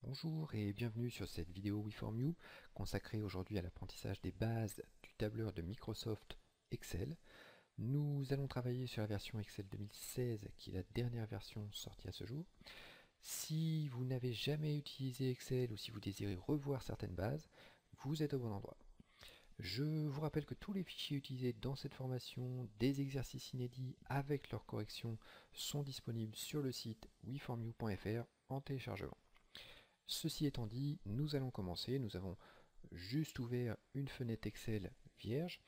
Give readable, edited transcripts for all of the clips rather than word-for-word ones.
Bonjour et bienvenue sur cette vidéo We4Me consacrée aujourd'hui à l'apprentissage des bases du tableur de Microsoft Excel. Nous allons travailler sur la version Excel 2016 qui est la dernière version sortie à ce jour. Si vous n'avez jamais utilisé Excel ou si vous désirez revoir certaines bases, vous êtes au bon endroit. Je vous rappelle que tous les fichiers utilisés dans cette formation, des exercices inédits avec leurs corrections, sont disponibles sur le site we4me.fr en téléchargement. Ceci étant dit, nous allons commencer. Nous avons juste ouvert une fenêtre Excel vierge.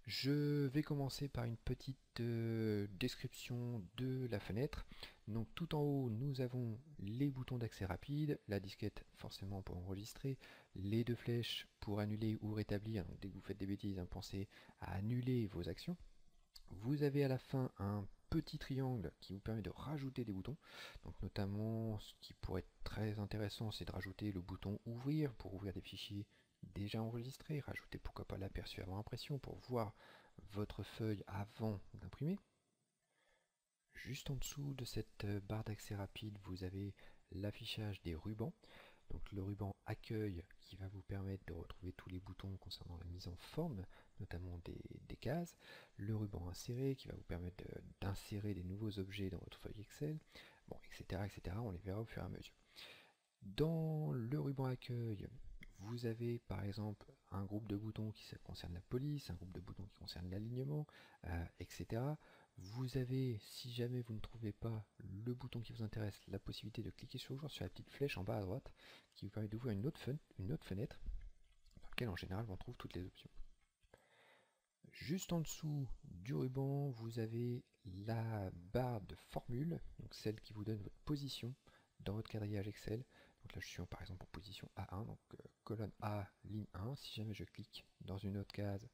Je vais commencer par une petite description de la fenêtre. Donc tout en haut, nous avons les boutons d'accès rapide, la disquette forcément pour enregistrer, les deux flèches pour annuler ou rétablir. Donc, dès que vous faites des bêtises, pensez à annuler vos actions. Vous avez à la fin un petit triangle qui vous permet de rajouter des boutons. Donc notamment, ce qui pourrait être très intéressant, c'est de rajouter le bouton ouvrir pour ouvrir des fichiers déjà enregistrés, rajouter pourquoi pas l'aperçu avant impression pour voir votre feuille avant d'imprimer. Juste en dessous de cette barre d'accès rapide, vous avez l'affichage des rubans. Donc le ruban accueil qui va vous permettre de retrouver tous les boutons concernant la mise en forme, notamment des cases. Le ruban inséré qui va vous permettre d'insérer des nouveaux objets dans votre feuille Excel, bon, etc., etc. On les verra au fur et à mesure. Dans le ruban accueil, vous avez par exemple un groupe de boutons qui concerne la police, un groupe de boutons qui concerne l'alignement, etc. Vous avez, si jamais vous ne trouvez pas le bouton qui vous intéresse, la possibilité de cliquer sur la petite flèche en bas à droite qui vous permet d'ouvrir une autre fenêtre dans laquelle en général on trouve toutes les options. Juste en dessous du ruban, vous avez la barre de formule, donc celle qui vous donne votre position dans votre quadrillage Excel. Donc là je suis par exemple en position A1, donc colonne A, ligne 1. Si jamais je clique dans une autre case,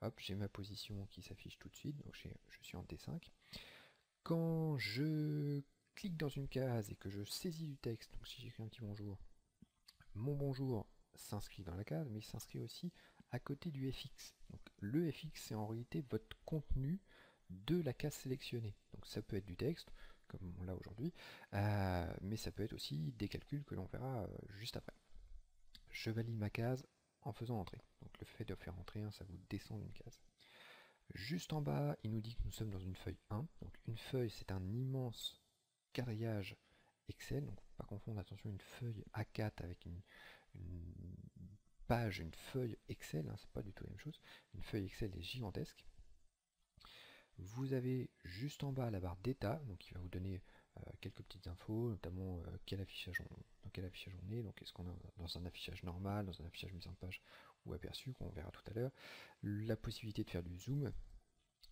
hop, j'ai ma position qui s'affiche tout de suite, donc je suis en D5. Quand je clique dans une case et que je saisis du texte, donc si j'écris un petit bonjour, mon bonjour s'inscrit dans la case, mais il s'inscrit aussi à côté du FX. Donc le FX, c'est en réalité votre contenu de la case sélectionnée. Donc ça peut être du texte, comme on l'a aujourd'hui, mais ça peut être aussi des calculs que l'on verra juste après. Je valide ma case en faisant entrer. Donc le fait de faire entrer, ça vous descend d'une case. Juste en bas, il nous dit que nous sommes dans une feuille 1. Donc une feuille, c'est un immense quadrillage Excel. Donc pas confondre, attention, une feuille A4 avec une page, une feuille Excel, c'est pas du tout la même chose. Une feuille Excel est gigantesque. Vous avez juste en bas la barre d'état, donc qui va vous donner quelques petites infos, notamment dans quel affichage on est, donc est-ce qu'on est dans un affichage normal, dans un affichage mise en page ou aperçu, qu'on verra tout à l'heure. La possibilité de faire du zoom,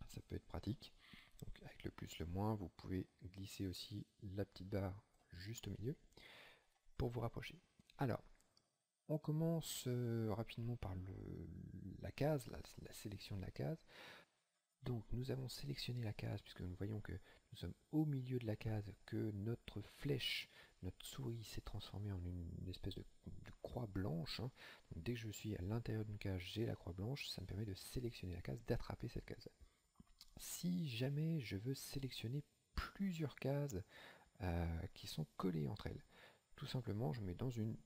ça peut être pratique. Donc avec le plus, le moins, vous pouvez glisser aussi la petite barre juste au milieu pour vous rapprocher. Alors, on commence rapidement par la case, la sélection de la case. Donc nous avons sélectionné la case puisque nous voyons que nous sommes au milieu de la case, que notre flèche, notre souris s'est transformée en une espèce de croix blanche. Donc dès que je suis à l'intérieur d'une case, j'ai la croix blanche, ça me permet de sélectionner la case, d'attraper cette case. Si jamais je veux sélectionner plusieurs cases qui sont collées entre elles, tout simplement je mets dans une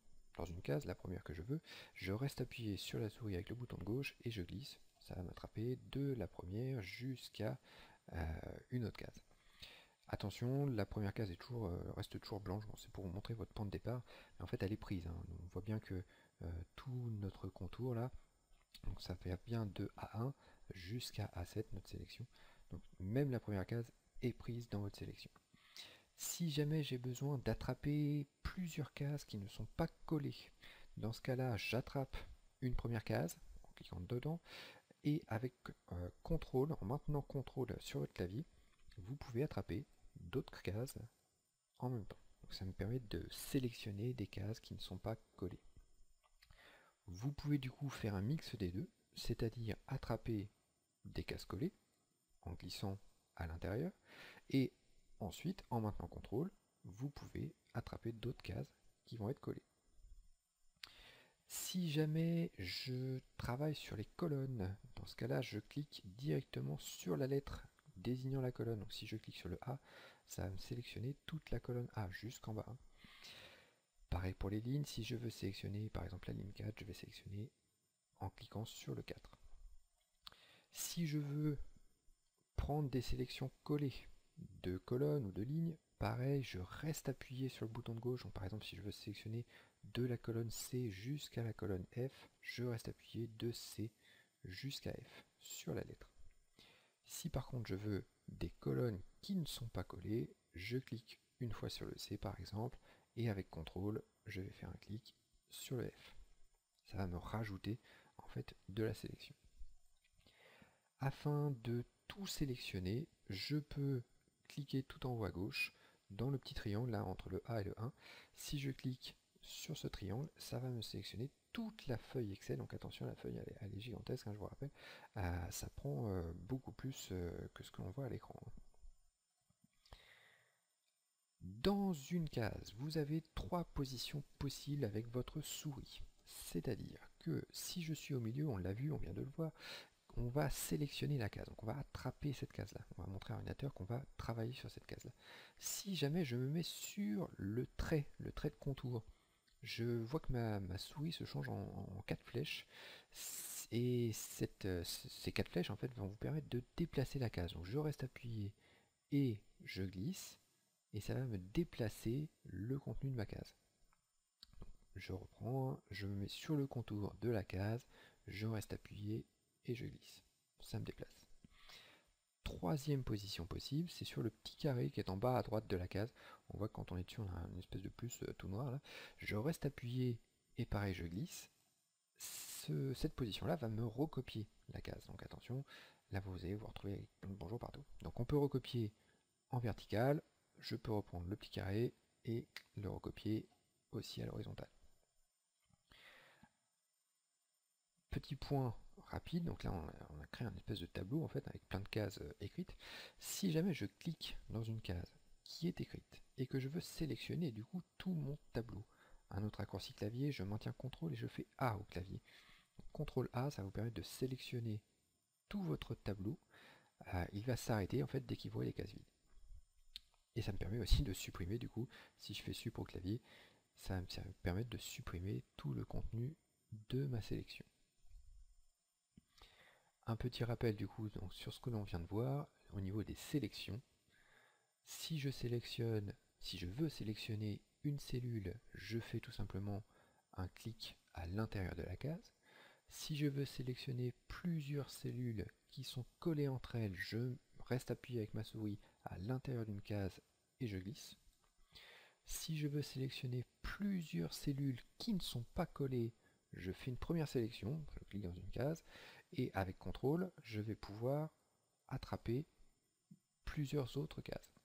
case, la première que je veux, je reste appuyé sur la souris avec le bouton de gauche et je glisse. Ça va m'attraper de la première jusqu'à une autre case. Attention, la première case reste toujours blanche, bon, c'est pour vous montrer votre point de départ, mais en fait elle est prise. On voit bien que tout notre contour là, donc ça fait bien de A1 jusqu'à A7 notre sélection. Donc même la première case est prise dans votre sélection. Si jamais j'ai besoin d'attraper plusieurs cases qui ne sont pas collées, dans ce cas-là, j'attrape une première case en cliquant dedans, et avec CTRL, en maintenant CTRL sur votre clavier, vous pouvez attraper d'autres cases en même temps. Donc ça me permet de sélectionner des cases qui ne sont pas collées. Vous pouvez du coup faire un mix des deux, c'est-à-dire attraper des cases collées en glissant à l'intérieur, et ensuite, en maintenant CTRL, vous pouvez attraper d'autres cases qui vont être collées. Si jamais je travaille sur les colonnes, dans ce cas-là, je clique directement sur la lettre désignant la colonne. Donc si je clique sur le A, ça va me sélectionner toute la colonne A jusqu'en bas. Par Pareil pour les lignes, si je veux sélectionner par exemple la ligne 4, je vais sélectionner en cliquant sur le 4. Si je veux prendre des sélections collées de colonnes ou de lignes, pareil, je reste appuyé sur le bouton de gauche. Donc, par exemple, si je veux sélectionner de la colonne C jusqu'à la colonne F, je reste appuyé de C jusqu'à F sur la lettre. Si par contre je veux des colonnes qui ne sont pas collées, je clique une fois sur le C par exemple, et avec CTRL, je vais faire un clic sur le F. Ça va me rajouter en fait de la sélection. Afin de tout sélectionner, je peux cliquer tout en haut à gauche dans le petit triangle là entre le A et le 1. Si je clique sur ce triangle, ça va me sélectionner toute la feuille Excel. Donc attention, la feuille elle est gigantesque, hein, je vous rappelle. Ça prend beaucoup plus que ce que l'on voit à l'écran. Dans une case, vous avez 3 positions possibles avec votre souris. C'est-à-dire que si je suis au milieu, on l'a vu, on vient de le voir, on va sélectionner la case, donc on va attraper cette case-là. On va montrer à l'ordinateur qu'on va travailler sur cette case-là. Si jamais je me mets sur le trait de contour, je vois que ma souris se change en 4 flèches, et ces 4 flèches en fait vont vous permettre de déplacer la case. Donc je reste appuyé et je glisse, et ça va me déplacer le contenu de ma case. Je reprends, je me mets sur le contour de la case, je reste appuyé et je glisse. Ça me déplace. Troisième position possible, c'est sur le petit carré qui est en bas à droite de la case. On voit que quand on est dessus, on a une espèce de plus tout noir là. Je reste appuyé et pareil, je glisse. Cette position-là va me recopier la case. Donc attention, là vous allez vous retrouver avec plein de bonjour partout. Donc on peut recopier en vertical, je peux reprendre le petit carré et le recopier aussi à l'horizontale. Petit point rapide, donc là on a créé un espèce de tableau en fait avec plein de cases écrites. Si jamais je clique dans une case qui est écrite et que je veux sélectionner du coup tout mon tableau, un autre raccourci clavier, je maintiens CTRL et je fais A au clavier. CTRL A, ça va vous permettre de sélectionner tout votre tableau. Il va s'arrêter en fait dès qu'il voit les cases vides. Et ça me permet aussi de supprimer du coup, si je fais Sup au clavier, ça va me permettre de supprimer tout le contenu de ma sélection. Un petit rappel du coup donc, sur ce que l'on vient de voir au niveau des sélections. Si je veux sélectionner une cellule, je fais tout simplement un clic à l'intérieur de la case. Si je veux sélectionner plusieurs cellules qui sont collées entre elles, je reste appuyé avec ma souris à l'intérieur d'une case et je glisse. Si je veux sélectionner plusieurs cellules qui ne sont pas collées, je fais une première sélection, je clique dans une case, et avec CTRL, je vais pouvoir attraper plusieurs autres cases.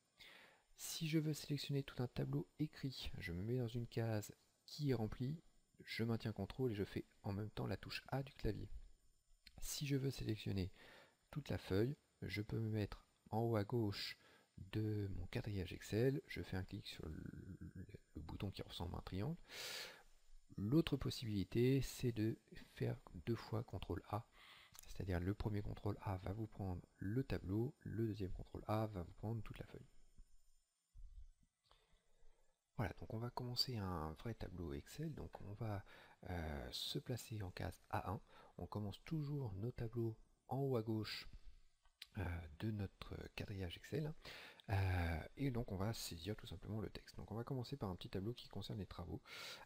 Si je veux sélectionner tout un tableau écrit, je me mets dans une case qui est remplie, je maintiens CTRL et je fais en même temps la touche A du clavier. Si je veux sélectionner toute la feuille, je peux me mettre en haut à gauche de mon quadrillage Excel, je fais un clic sur le bouton qui ressemble à un triangle. L'autre possibilité, c'est de faire 2 fois CTRL A, c'est-à-dire le premier CTRL A va vous prendre le tableau, le deuxième CTRL A va vous prendre toute la feuille. Voilà, donc on va commencer un vrai tableau Excel, donc on va se placer en case A1. On commence toujours nos tableaux en haut à gauche de notre quadrillage Excel. Et donc on va saisir tout simplement le texte. Donc on va commencer par un petit tableau qui concerne les travaux.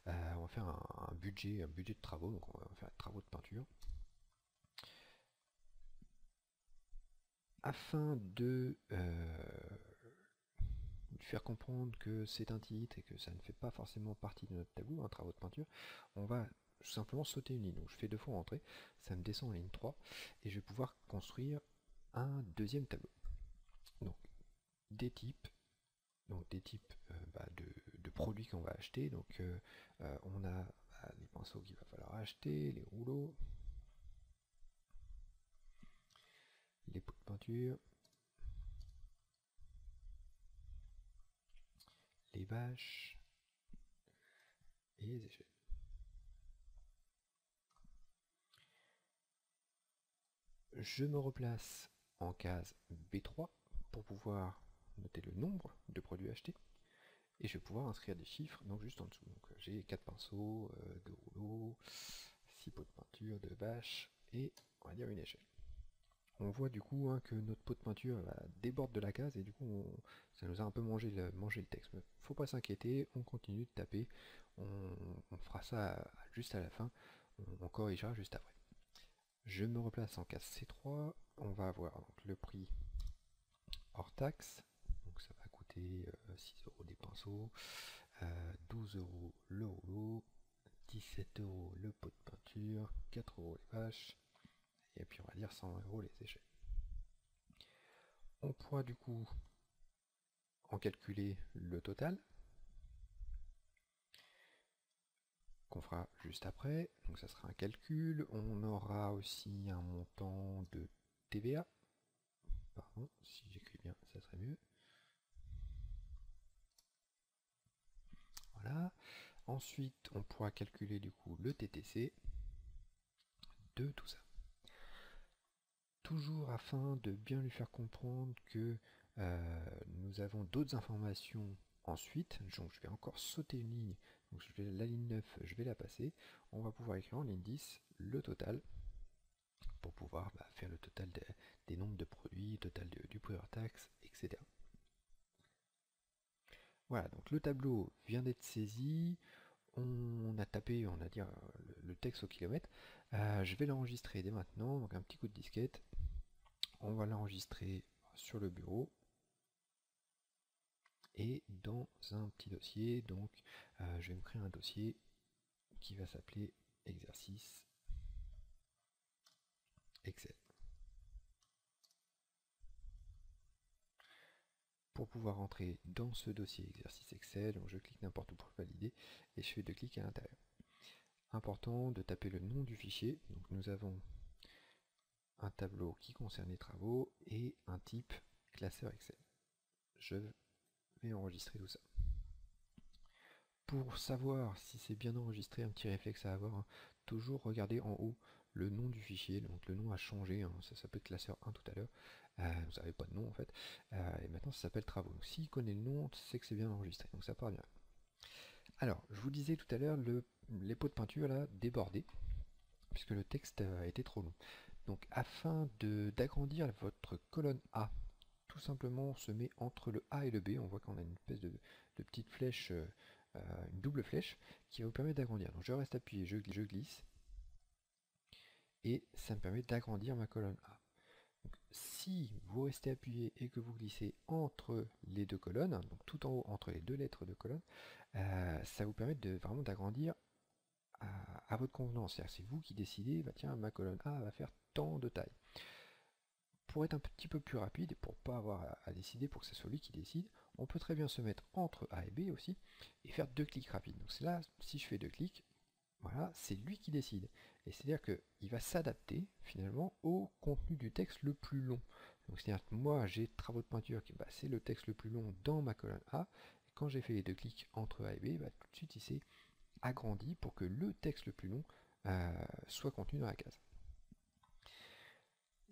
On va faire un budget de travaux, donc on va faire travaux de peinture. Afin de faire comprendre que c'est un titre et que ça ne fait pas forcément partie de notre tableau, un travaux de peinture, on va tout simplement sauter une ligne. Donc je fais 2 fois entrée, ça me descend en ligne 3 et je vais pouvoir construire un deuxième tableau. Donc des types, de produits qu'on va acheter. Donc on a les pinceaux qu'il va falloir acheter, les rouleaux, les pots de peinture, les bâches et les échelles. Je me replace en case B3 pour pouvoir noter le nombre de produits achetés. et je vais pouvoir inscrire des chiffres donc juste en dessous. Donc j'ai 4 pinceaux, 2 rouleaux, 6 pots de peinture, 2 bâches et on va dire une échelle. On voit du coup que notre pot de peinture déborde de la case et du coup ça nous a un peu mangé le texte. Mais faut pas s'inquiéter, on continue de taper, on fera ça juste à la fin, on corrigera juste après. Je me replace en case C3, on va avoir donc, le prix hors taxe, donc ça va coûter 6 € des pinceaux, 12 € le rouleau, 17 € le pot de peinture, 4 € les vaches, et puis on va dire 120 € les échelles. On pourra du coup en calculer le total, qu'on fera juste après, donc ça sera un calcul. On aura aussi un montant de TVA, pardon, si j'écris bien ça serait mieux. Voilà. Ensuite on pourra calculer du coup le TTC de tout ça. Toujours afin de bien lui faire comprendre que nous avons d'autres informations ensuite, donc je vais encore sauter une ligne, donc la ligne 9 je vais la passer, on va pouvoir écrire en ligne 10 le total, pour pouvoir faire le total des nombres de produits, total du prix hors taxe, etc. Voilà, donc le tableau vient d'être saisi, on a tapé, on a dit le texte au kilomètre, je vais l'enregistrer dès maintenant, donc un petit coup de disquette, on va l'enregistrer sur le bureau, et dans un petit dossier, donc je vais me créer un dossier qui va s'appeler exercice Excel. Pour pouvoir entrer dans ce dossier exercice Excel, donc je clique n'importe où pour le valider et je fais 2 clics à l'intérieur. Important de taper le nom du fichier, donc nous avons un tableau qui concerne les travaux et un type classeur Excel. Je vais enregistrer tout ça. Pour savoir si c'est bien enregistré, un petit réflexe à avoir, toujours regarder en haut le nom du fichier, donc le nom a changé, ça peut être classeur 1 tout à l'heure, vous n'avez pas de nom en fait, et maintenant ça s'appelle travaux. Donc s'il connaît le nom, c'est que c'est bien enregistré, donc ça part bien. Alors, je vous disais tout à l'heure, les pots de peinture là débordaient, puisque le texte a été trop long. Donc afin d'agrandir votre colonne A, tout simplement on se met entre le A et le B, on voit qu'on a une espèce de petite flèche, une double flèche, qui va vous permettre d'agrandir. Donc je reste appuyé, je glisse, et ça me permet d'agrandir ma colonne A. Donc, si vous restez appuyé et que vous glissez entre les deux colonnes, donc tout en haut entre les deux lettres de colonne, ça vous permet vraiment d'agrandir à votre convenance. C'est vous qui décidez, bah tiens, ma colonne A va faire tant de taille. Pour être un petit peu plus rapide et pour ne pas avoir à décider, pour que ce soit lui qui décide, on peut très bien se mettre entre A et B aussi et faire 2 clics rapides. Donc c'est là, si je fais 2 clics, voilà, c'est lui qui décide. Et c'est-à-dire qu'il va s'adapter finalement au contenu du texte le plus long. Donc c'est-à-dire que moi j'ai travaux de peinture, qui c'est le texte le plus long dans ma colonne A. Et quand j'ai fait les 2 clics entre A et B, tout de suite il s'est agrandi pour que le texte le plus long soit contenu dans la case.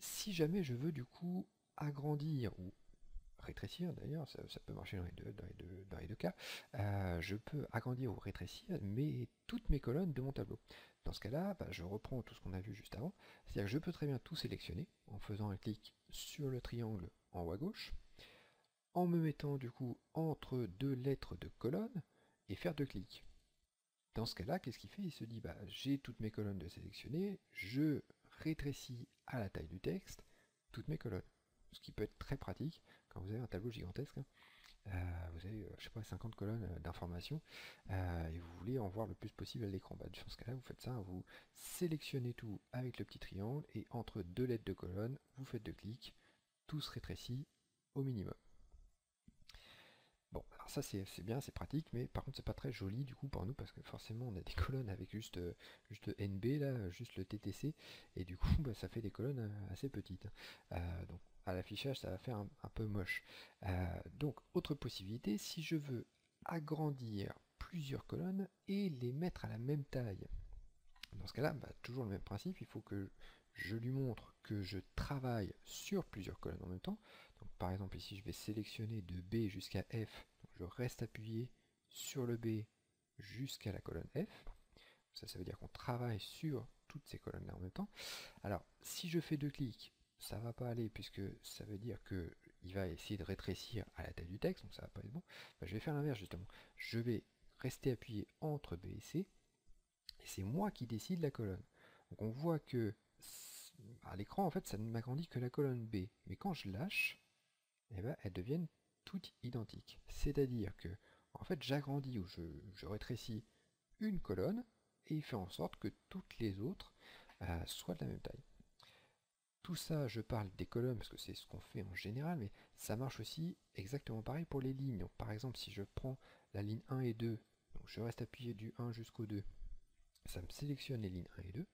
Si jamais je veux du coup agrandir ou rétrécir d'ailleurs, ça peut marcher dans les deux cas, je peux agrandir ou rétrécir toutes mes colonnes de mon tableau. Dans ce cas-là, je reprends tout ce qu'on a vu juste avant, c'est-à-dire que je peux très bien tout sélectionner en faisant un clic sur le triangle en haut à gauche, en me mettant du coup entre 2 lettres de colonne et faire 2 clics. Dans ce cas-là, qu'est-ce qu'il fait? Il se dit, j'ai toutes mes colonnes de sélectionner, je rétrécis à la taille du texte toutes mes colonnes. Ce qui peut être très pratique quand vous avez un tableau gigantesque. Vous avez, je sais pas, 50 colonnes d'informations et vous voulez en voir le plus possible à l'écran. Dans ce cas-là, vous faites ça, vous sélectionnez tout avec le petit triangle et entre 2 lettres de colonne, vous faites 2 clics, tout se rétrécit au minimum. Bon, alors ça c'est bien, c'est pratique, mais par contre c'est pas très joli du coup pour nous parce que forcément on a des colonnes avec juste le NB là, juste le TTC, et du coup ça fait des colonnes assez petites. Donc à l'affichage ça va faire un peu moche. Donc autre possibilité, si je veux agrandir plusieurs colonnes et les mettre à la même taille, dans ce cas-là, toujours le même principe, il faut que je lui montre que je travaille sur plusieurs colonnes en même temps. Donc, par exemple, ici, je vais sélectionner de B jusqu'à F. Donc, je reste appuyé sur le B jusqu'à la colonne F. Ça veut dire qu'on travaille sur toutes ces colonnes-là en même temps. Alors, si je fais 2 clics, ça va pas aller puisque ça veut dire que il va essayer de rétrécir à la taille du texte, donc ça va pas être bon. Ben, je vais faire l'inverse justement. Je vais rester appuyé entre B et C, et c'est moi qui décide la colonne. Donc on voit que à l'écran, en fait, ça ne m'agrandit que la colonne B. Mais quand je lâche, eh ben, elles deviennent toutes identiques. C'est-à-dire que, en fait, j'agrandis ou je rétrécis une colonne, et il fait en sorte que toutes les autres soient de la même taille. Tout ça, je parle des colonnes parce que c'est ce qu'on fait en général, mais ça marche aussi exactement pareil pour les lignes. Donc, par exemple, si je prends la ligne 1 et 2, donc je reste appuyé du 1 jusqu'au 2, ça me sélectionne les lignes 1 et 2.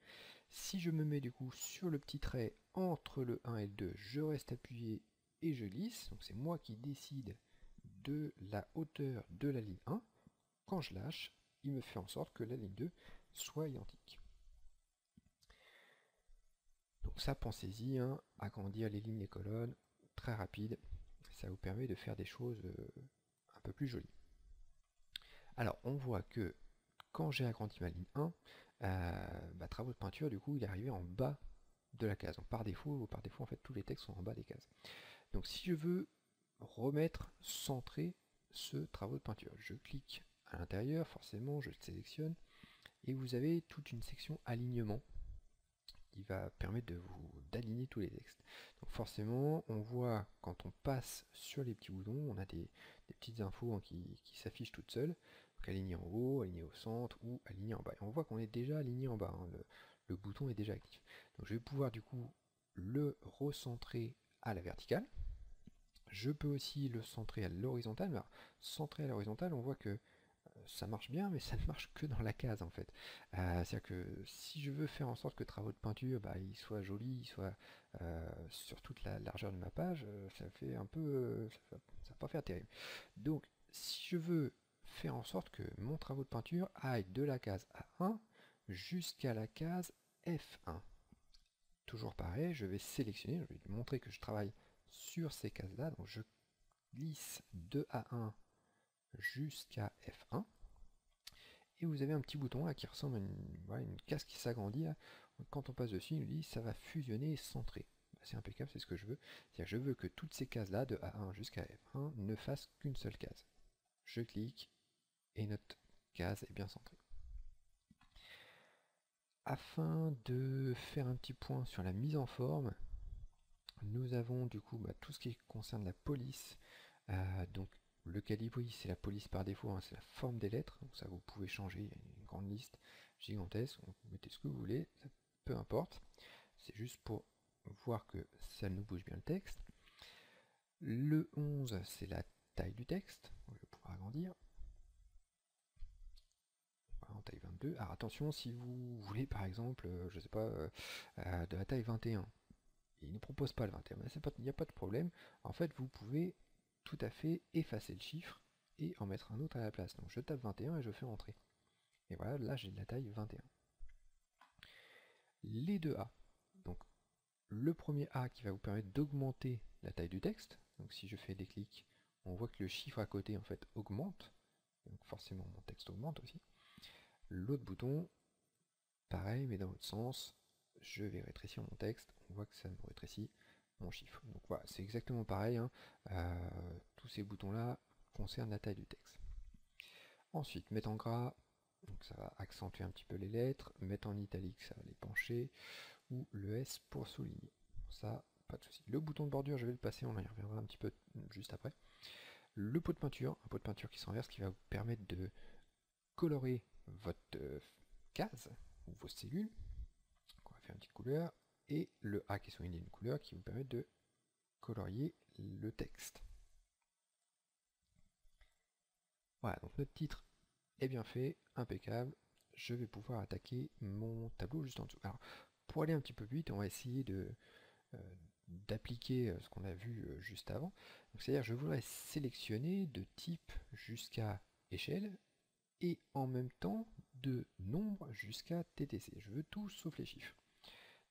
Si je me mets du coup sur le petit trait entre le 1 et le 2, je reste appuyé et je glisse. Donc c'est moi qui décide de la hauteur de la ligne 1. Quand je lâche, il me fait en sorte que la ligne 2 soit identique. Donc ça, pensez-y, hein, agrandir les lignes, les colonnes, très rapide. Ça vous permet de faire des choses un peu plus jolies. Alors, on voit que quand j'ai agrandi ma ligne 1, travaux de peinture, du coup, il est arrivé en bas de la case. Donc, par défaut, en fait, tous les textes sont en bas des cases. Donc, si je veux remettre, centrer ce travaux de peinture, je clique à l'intérieur, forcément, je le sélectionne, et vous avez toute une section alignement qui va permettre d'aligner tous les textes. Donc forcément, on voit quand on passe sur les petits boutons, on a des petites infos hein, qui s'affichent toutes seules. Donc aligné en haut, aligné au centre ou aligné en bas. Et on voit qu'on est déjà aligné en bas, hein, le bouton est déjà actif. Donc je vais pouvoir du coup le recentrer à la verticale. Je peux aussi le centrer à l'horizontale, mais centrer à l'horizontale, on voit que ça marche bien, mais ça ne marche que dans la case en fait. C'est-à-dire que si je veux faire en sorte que travaux de peinture, il soit joli, il soit sur toute la largeur de ma page, ça fait un peu, ça va pas faire terrible. Donc, si je veux faire en sorte que mon travaux de peinture aille de la case A1 jusqu'à la case F1. Toujours pareil, je vais sélectionner, je vais montrer que je travaille sur ces cases-là, donc je glisse de A1 jusqu'à F1. Et vous avez un petit bouton là qui ressemble à une case qui s'agrandit. Quand on passe dessus, il nous dit ça va fusionner et centrer. C'est impeccable, c'est ce que je veux. C'est-à-dire que je veux que toutes ces cases-là, de A1 jusqu'à F1, ne fassent qu'une seule case. Je clique et notre case est bien centrée. Afin de faire un petit point sur la mise en forme, nous avons du coup tout ce qui concerne la police. Donc le calibri, c'est la police par défaut, hein, c'est la forme des lettres. Donc ça, vous pouvez changer, il y a une grande liste gigantesque. Vous mettez ce que vous voulez, ça, peu importe. C'est juste pour voir que ça nous bouge bien le texte. Le 11, c'est la taille du texte. Je vais pouvoir agrandir. Voilà, en taille 22. Alors attention, si vous voulez par exemple, je sais pas, de la taille 21. Il ne propose pas le 21, mais il n'y a pas de problème. En fait, vous pouvez tout à fait effacer le chiffre et en mettre un autre à la place. Donc je tape 21 et je fais entrer. Et voilà, là j'ai de la taille 21. Les deux A. Donc le premier A qui va vous permettre d'augmenter la taille du texte. Donc si je fais des clics, on voit que le chiffre à côté en fait augmente. Donc forcément mon texte augmente aussi. L'autre bouton, pareil mais dans l'autre sens. Je vais rétrécir mon texte. On voit que ça me rétrécit mon chiffre. Donc voilà, c'est exactement pareil. Hein. Tous ces boutons-là concernent la taille du texte. Ensuite, mettre en gras, donc ça va accentuer un petit peu les lettres. Mettre en italique, ça va les pencher. Ou le S pour souligner. Ça, pas de souci. Le bouton de bordure, je vais le passer, on y reviendra un petit peu juste après. Le pot de peinture, un pot de peinture qui s'inverse, qui va vous permettre de colorer votre case ou vos cellules. Donc on va faire une petite couleur. Et le A qui est souligné d'une couleur qui vous permet de colorier le texte. Voilà, donc notre titre est bien fait, impeccable. Je vais pouvoir attaquer mon tableau juste en dessous. Alors, pour aller un petit peu plus vite, on va essayer d'appliquer ce qu'on a vu juste avant. C'est-à-dire, je voudrais sélectionner de type jusqu'à échelle et en même temps de nombre jusqu'à TTC. Je veux tout sauf les chiffres.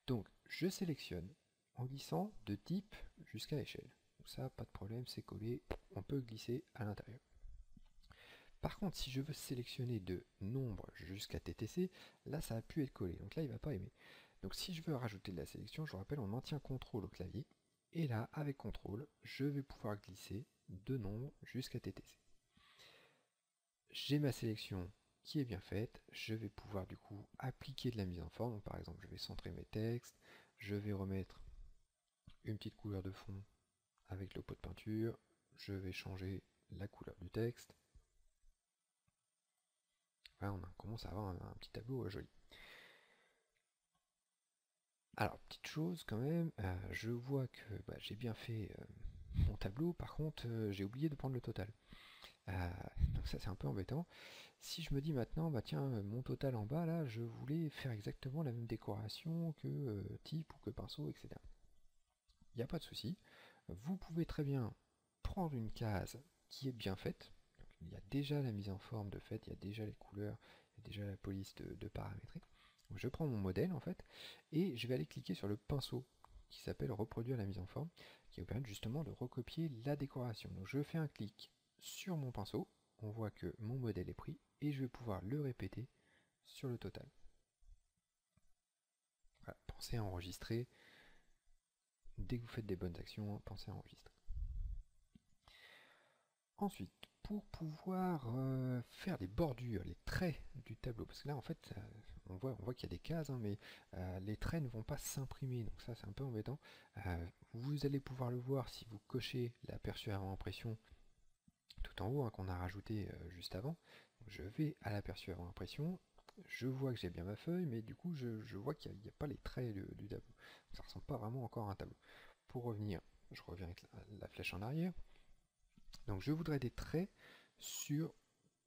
Donc, je sélectionne en glissant de type jusqu'à échelle. Donc ça, pas de problème, c'est collé, on peut glisser à l'intérieur. Par contre, si je veux sélectionner de nombre jusqu'à TTC, là ça va plus être collé, donc là il va pas aimer. Donc si je veux rajouter de la sélection, je vous rappelle, on maintient CTRL au clavier, et là, avec CTRL, je vais pouvoir glisser de nombre jusqu'à TTC. J'ai ma sélection qui est bien faite, je vais pouvoir du coup appliquer de la mise en forme. Donc, par exemple, je vais centrer mes textes, je vais remettre une petite couleur de fond avec le pot de peinture, je vais changer la couleur du texte. Là, on commence à avoir un petit tableau joli. Alors, petite chose quand même, je vois que j'ai bien fait mon tableau, par contre j'ai oublié de prendre le total. Donc ça c'est un peu embêtant. Si je me dis maintenant, tiens, mon total en bas là, je voulais faire exactement la même décoration que type ou que pinceau, etc. Il n'y a pas de souci. Vous pouvez très bien prendre une case qui est bien faite. Donc, il y a déjà la mise en forme de fait, il y a déjà les couleurs, il y a déjà la police de paramétrer. Donc, je prends mon modèle en fait, et je vais aller cliquer sur le pinceau qui s'appelle reproduire la mise en forme, qui va permettre justement de recopier la décoration. Donc je fais un clic sur mon pinceau, on voit que mon modèle est pris, et je vais pouvoir le répéter sur le total. Voilà, pensez à enregistrer. Dès que vous faites des bonnes actions, pensez à enregistrer. Ensuite, pour pouvoir faire les bordures, les traits du tableau, parce que là en fait on voit qu'il y a des cases, mais les traits ne vont pas s'imprimer, donc ça c'est un peu embêtant. Vous allez pouvoir le voir si vous cochez l'aperçu avant impression tout en haut, qu'on a rajouté juste avant. Donc, je vais à l'aperçu avant impression, je vois que j'ai bien ma feuille, mais du coup je vois qu'il n'y a pas les traits du tableau. Ça ressemble pas vraiment encore à un tableau. Pour revenir, je reviens avec la flèche en arrière. Donc je voudrais des traits sur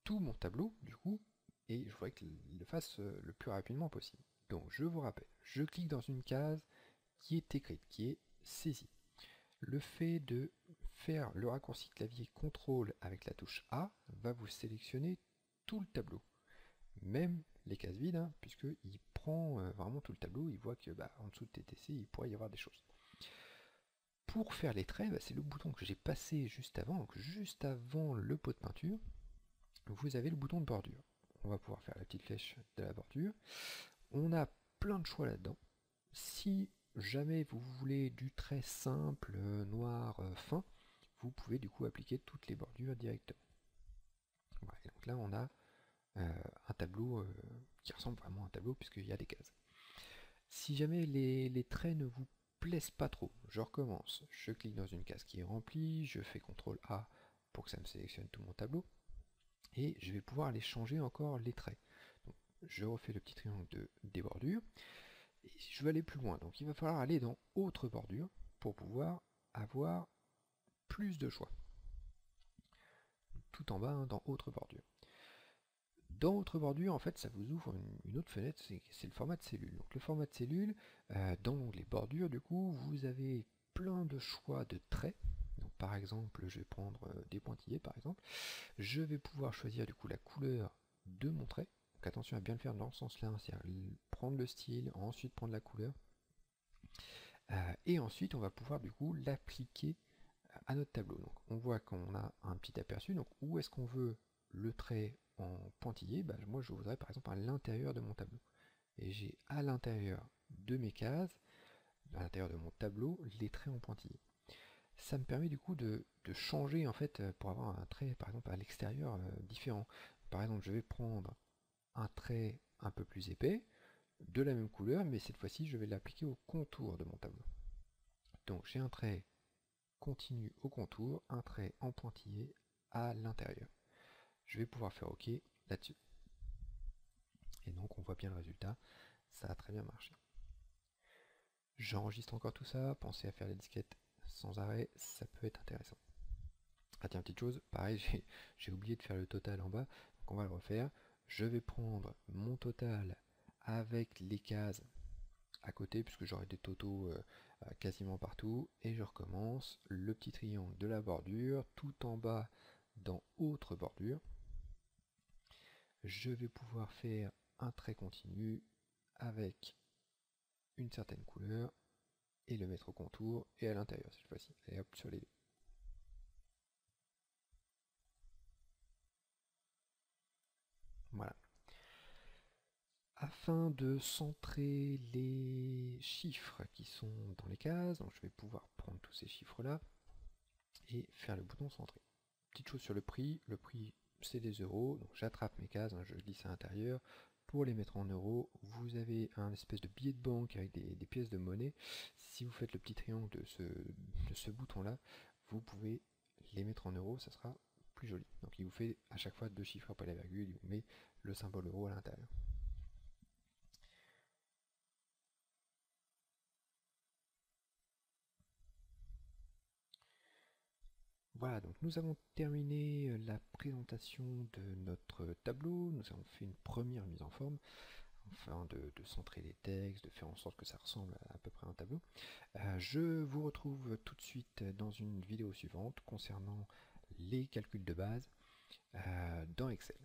tout mon tableau, du coup, et je voudrais qu'il le fasse le plus rapidement possible. Donc je vous rappelle, je clique dans une case qui est écrite, qui est saisie. Le fait de faire le raccourci clavier CTRL avec la touche A va vous sélectionner tout le tableau, même les cases vides, puisqu'il prend vraiment tout le tableau, il voit que en dessous de TTC, il pourrait y avoir des choses. Pour faire les traits, c'est le bouton que j'ai passé juste avant, donc juste avant le pot de peinture, vous avez le bouton de bordure. On va pouvoir faire la petite flèche de la bordure. On a plein de choix là-dedans. Si jamais vous voulez du trait simple, noir, fin, vous pouvez du coup appliquer toutes les bordures directement. Voilà, et donc là on a un tableau qui ressemble vraiment à un tableau puisqu'il y a des cases. Si jamais les traits ne vous plaisent pas trop, je recommence. Je clique dans une case qui est remplie, je fais CTRL A pour que ça me sélectionne tout mon tableau. Et je vais pouvoir aller changer encore les traits. Donc, je refais le petit triangle des bordures. Et je vais aller plus loin. Donc il va falloir aller dans autre bordure pour pouvoir avoir plus de choix. Tout en bas, dans autre bordure. Dans autre bordure, en fait, ça vous ouvre une autre fenêtre, c'est le format de cellule. Donc le format de cellule, dans l'onglet bordure, du coup, vous avez plein de choix de traits. Donc, par exemple, je vais prendre des pointillés, par exemple. Je vais pouvoir choisir du coup la couleur de mon trait. Donc attention à bien le faire dans ce sens-là, c'est-à-dire prendre le style, ensuite prendre la couleur. Et ensuite, on va pouvoir du coup l'appliquer à notre tableau. Donc on voit qu'on a un petit aperçu. Donc où est-ce qu'on veut le trait en pointillé? Moi je voudrais par exemple à l'intérieur de mon tableau. Et j'ai à l'intérieur de mes cases, à l'intérieur de mon tableau, les traits en pointillé. Ça me permet du coup de changer en fait pour avoir un trait par exemple à l'extérieur différent. Par exemple, je vais prendre un trait un peu plus épais, de la même couleur, mais cette fois-ci je vais l'appliquer au contour de mon tableau. Donc j'ai un trait continu au contour, un trait en pointillé à l'intérieur. Je vais pouvoir faire OK là-dessus. Et donc on voit bien le résultat, ça a très bien marché. J'enregistre encore tout ça, pensez à faire les disquettes sans arrêt, ça peut être intéressant. Ah tiens, petite chose, pareil, j'ai oublié de faire le total en bas, donc on va le refaire. Je vais prendre mon total avec les cases à côté, puisque j'aurai des totaux quasiment partout, et je recommence le petit triangle de la bordure, tout en bas dans autre bordure. Je vais pouvoir faire un trait continu avec une certaine couleur, et le mettre au contour et à l'intérieur cette fois-ci. Et hop, sur les deux. Voilà. Afin de centrer les chiffres qui sont dans les cases, donc je vais pouvoir prendre tous ces chiffres-là et faire le bouton centrer. Petite chose sur le prix c'est des euros, donc j'attrape mes cases, je glisse à l'intérieur. Pour les mettre en euros, vous avez un espèce de billet de banque avec des pièces de monnaie. Si vous faites le petit triangle de ce bouton-là, vous pouvez les mettre en euros, ça sera plus joli. Donc il vous fait à chaque fois deux chiffres après la virgule, il vous met le symbole euro à l'intérieur. Voilà, donc nous avons terminé la présentation de notre tableau, nous avons fait une première mise en forme, afin de centrer les textes, de faire en sorte que ça ressemble à peu près à un tableau. Je vous retrouve tout de suite dans une vidéo suivante concernant les calculs de base dans Excel.